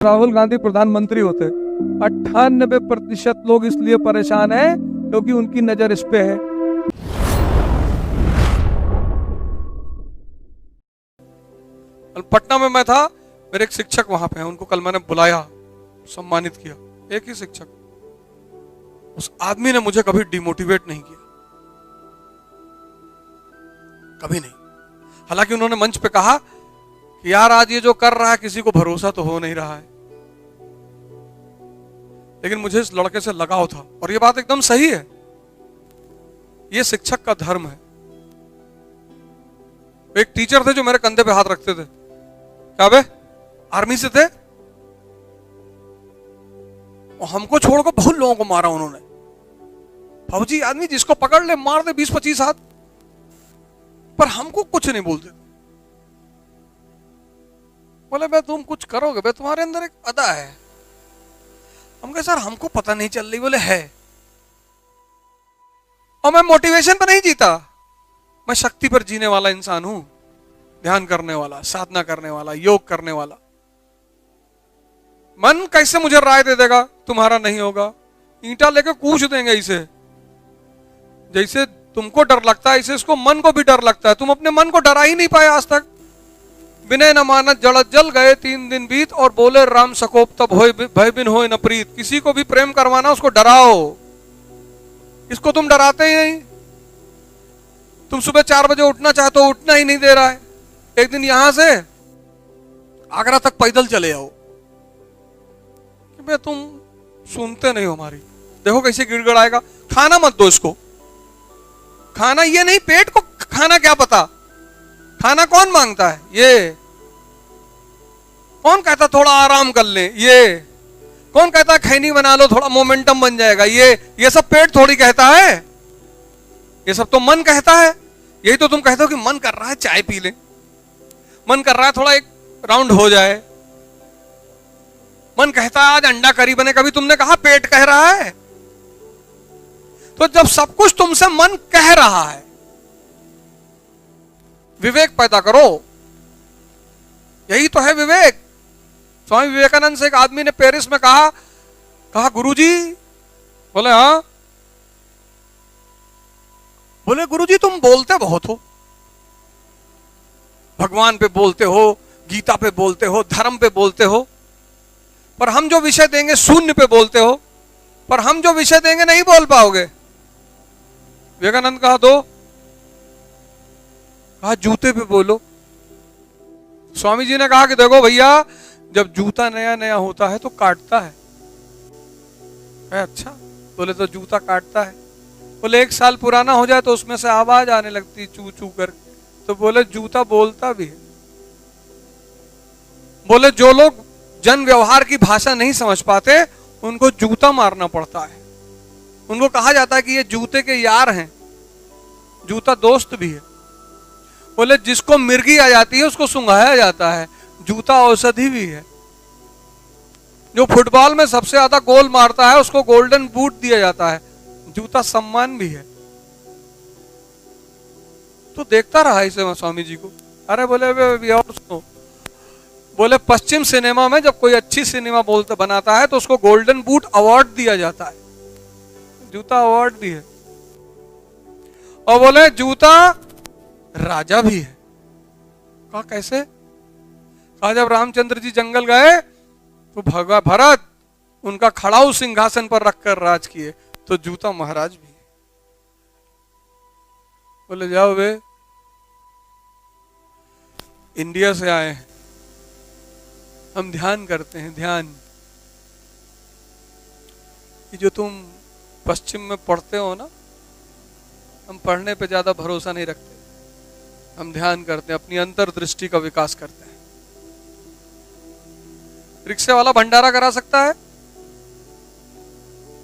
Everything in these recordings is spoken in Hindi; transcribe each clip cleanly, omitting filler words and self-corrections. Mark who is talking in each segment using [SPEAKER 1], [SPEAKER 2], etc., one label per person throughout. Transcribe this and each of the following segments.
[SPEAKER 1] राहुल गांधी प्रधानमंत्री होते। 98% लोग इसलिए परेशान हैं क्योंकि उनकी नजर इस पे है। पटना में मैं था, मेरे एक शिक्षक वहां पे हैं, उनको कल मैंने बुलाया, सम्मानित किया। एक ही शिक्षक, उस आदमी ने मुझे कभी डिमोटिवेट नहीं किया, कभी नहीं। हालांकि उन्होंने मंच पे कहा कि यार आज ये जो कर रहा है किसी को भरोसा तो हो नहीं रहा है, लेकिन मुझे इस लड़के से लगाव था और ये बात एकदम सही है। ये शिक्षक का धर्म है। एक टीचर थे जो मेरे कंधे पे हाथ रखते थे, क्या बे आर्मी से थे, और हमको छोड़कर बहुत लोगों को मारा उन्होंने। फौजी आदमी जिसको पकड़ ले मार दे 20-25 हाथ, पर हमको कुछ नहीं बोलते। बोले बे तुम कुछ करोगे बे, तुम्हारे अंदर एक अदा है। हम कहे सर हमको पता नहीं चल रही। बोले है। और मैं मोटिवेशन पर नहीं जीता, मैं शक्ति पर जीने वाला इंसान हूं, ध्यान करने वाला, साधना करने वाला, योग करने वाला। मन कैसे मुझे राय दे देगा तुम्हारा नहीं होगा, ईंटा लेके कूच देंगे इसे। जैसे तुमको डर लगता है ऐसे इसको मन को भी डर लगता है। तुम अपने मन को डरा ही नहीं पाए आज तक। विनय न मानत जड़त जल गए 3 दिन बीत, और बोले राम सकोप तब होय भय बिन होय न प्रीत। किसी को भी प्रेम करवाना उसको डराओ, इसको तुम डराते ही नहीं। तुम सुबह 4 बजे उठना चाहते हो, उठना ही नहीं दे रहा है। एक दिन यहां से आगरा तक पैदल चले आओ, कि बे तुम सुनते नहीं हो हमारी, देखो कैसे गिड़गिड़ाएगा। खाना मत दो इसको, खाना ये नहीं, पेट को खाना क्या पता, खाना कौन मांगता है। ये कौन कहता थोड़ा आराम कर ले, ये कौन कहता खैनी बना लो थोड़ा मोमेंटम बन जाएगा। ये सब पेट थोड़ी कहता है, ये सब तो मन कहता है। यही तो तुम कहते हो कि मन कर रहा है चाय पी ले, मन कर रहा है थोड़ा एक राउंड हो जाए, मन कहता है आज अंडा करी बने। कभी तुमने कहा पेट कह रहा है? तो जब सब कुछ तुमसे मन कह रहा है, विवेक पैदा करो। यही तो है विवेक। स्वामी विवेकानंद से एक आदमी ने पेरिस में कहा गुरुजी। बोले हाँ। बोले गुरुजी तुम बोलते बहुत हो, भगवान पे बोलते हो, गीता पे बोलते हो, धर्म पे बोलते हो, पर हम जो विषय देंगे शून्य पे बोलते हो, पर हम जो विषय देंगे नहीं बोल पाओगे। विवेकानंद कहा दो, कहा जूते पे बोलो। स्वामी जी ने कहा कि देखो भैया, जब जूता नया नया होता है तो काटता है। अच्छा, बोले तो जूता काटता है। बोले 1 साल पुराना हो जाए तो उसमें से आवाज आने लगती चू चू कर। तो बोले जूता बोलता भी है। बोले जो लोग जन व्यवहार की भाषा नहीं समझ पाते उनको जूता मारना पड़ता है। उनको कहा जाता है कि ये जूते के यार हैं, जूता दोस्त भी है। बोले जिसको मिर्गी आ जाती है उसको सुंघाया जाता है, जूता औषधि भी है। जो फुटबॉल में सबसे ज्यादा गोल मारता है उसको गोल्डन बूट दिया जाता है, जूता सम्मान भी है। तो देखता रहा इसे स्वामी जी को। अरे बोले वे और सुनो, बोले पश्चिम सिनेमा में जब कोई अच्छी सिनेमा बनाता है तो उसको गोल्डन बूट अवार्ड दिया जाता है, जूता अवार्ड भी है। और बोले जूता राजा भी है। कहा कैसे? कहा जब रामचंद्र जी जंगल गए तो भरत उनका खड़ाऊ सिंहासन पर रखकर राज किए, तो जूता महाराज भी है। बोले जाओ वे इंडिया से आए हैं, हम ध्यान करते हैं। ध्यान कि जो तुम पश्चिम में पढ़ते हो ना, हम पढ़ने पे ज्यादा भरोसा नहीं रखते, हम ध्यान करते हैं, अपनी अंतर्दृष्टि का विकास करते हैं। रिक्शे वाला भंडारा करा सकता है,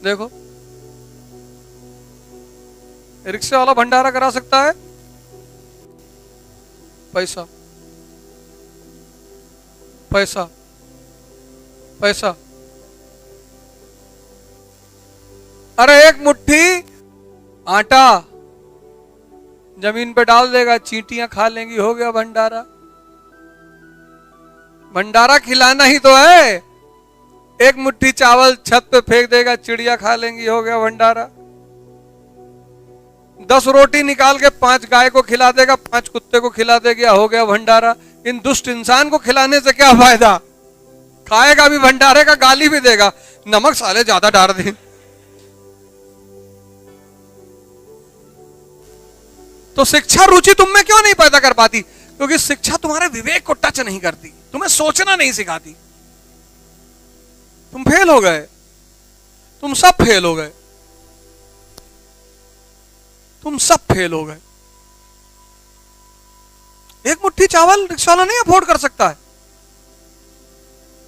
[SPEAKER 1] देखो रिक्शे वाला भंडारा करा सकता है। पैसा पैसा पैसा। अरे एक मुट्ठी आटा जमीन पे डाल देगा, चींटियां खा लेंगी, हो गया भंडारा। भंडारा खिलाना ही तो है, एक मुट्ठी चावल छत पे फेंक देगा, चिड़िया खा लेंगी, हो गया भंडारा। 10 रोटी निकाल के 5 गाय को खिला देगा, 5 कुत्ते को खिला देगा, हो गया भंडारा। इन दुष्ट इंसान को खिलाने से क्या फायदा? खाएगा भी भंडारे का, गाली भी देगा, नमक साले ज्यादा डाल दे। तो शिक्षा रुचि तुम में क्यों नहीं पैदा कर पाती? क्योंकि शिक्षा तुम्हारे विवेक को टच नहीं करती, तुम्हें सोचना नहीं सिखाती। तुम फेल हो गए, तुम सब फेल हो गए, तुम सब फेल हो गए। एक मुट्ठी चावल रिक्शा वाला नहीं अफोर्ड कर सकता है।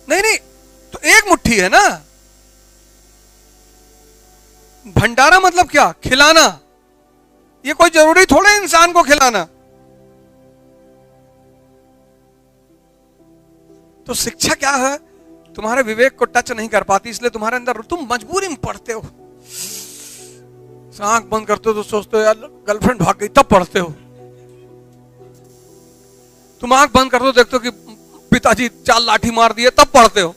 [SPEAKER 1] नहीं नहीं, तो एक मुट्ठी है ना। भंडारा मतलब क्या? खिलाना। ये कोई जरूरी थोड़े इंसान को खिलाना। तो शिक्षा क्या है? तुम्हारे विवेक को टच नहीं कर पाती, इसलिए तुम्हारे अंदर, तुम मजबूरी में पढ़ते हो। आंख बंद करते हो तो सोचते हो यार गर्लफ्रेंड भाग गई, तब पढ़ते हो। तुम आंख बंद करते हो, देखते हो कि पिताजी 4 लाठी मार दिए, तब पढ़ते हो।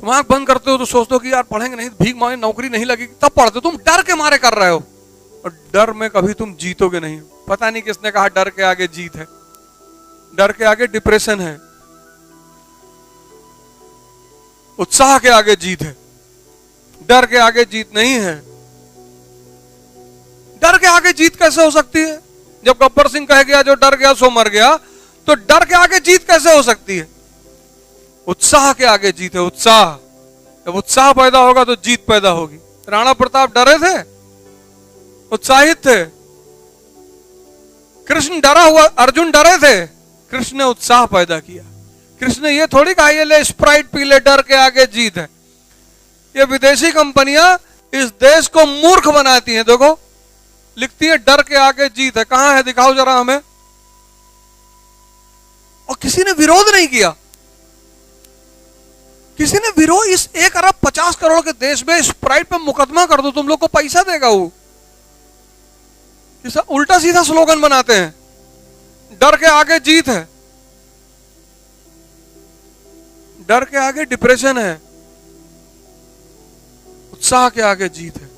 [SPEAKER 1] तुम आंख बंद करते हो तो सोचते हो कि यार पढ़ेंगे नहीं, भीख मांगे, नौकरी नहीं लगेगी, तब पढ़ते हो। तुम डर के मारे कर रहे हो, और डर में कभी तुम जीतोगे नहीं। पता नहीं किसने कहा डर के आगे जीत है। डर के आगे डिप्रेशन है, उत्साह के आगे जीत है, डर के आगे जीत नहीं है। डर के आगे जीत कैसे हो सकती है? जब गब्बर सिंह कह गया जो डर गया सो मर गया, तो डर के आगे जीत कैसे हो सकती है? उत्साह के आगे जीत है, उत्साह। जब उत्साह पैदा होगा तो जीत पैदा होगी। राणा प्रताप डरे थे, उत्साहित थे। कृष्ण डरा हुआ, अर्जुन डरे थे, कृष्ण ने उत्साह पैदा किया। कृष्ण ने ये थोड़ी कहा ये ले स्प्राइट पी ले, डर के आगे जीत है। ये विदेशी कंपनियां इस देश को मूर्ख बनाती हैं। देखो लिखती है डर के आगे जीत है, कहां है दिखाओ जरा हमें। और किसी ने विरोध नहीं किया, किसी ने विरोध। इस 1 अरब 50 करोड़ के देश में स्प्राइट पे मुकदमा कर दो, तुम लोग को पैसा देगा वो। उल्टा सीधा स्लोगन बनाते हैं, डर के आगे जीत है। डर के आगे डिप्रेशन है, उत्साह के आगे जीत है।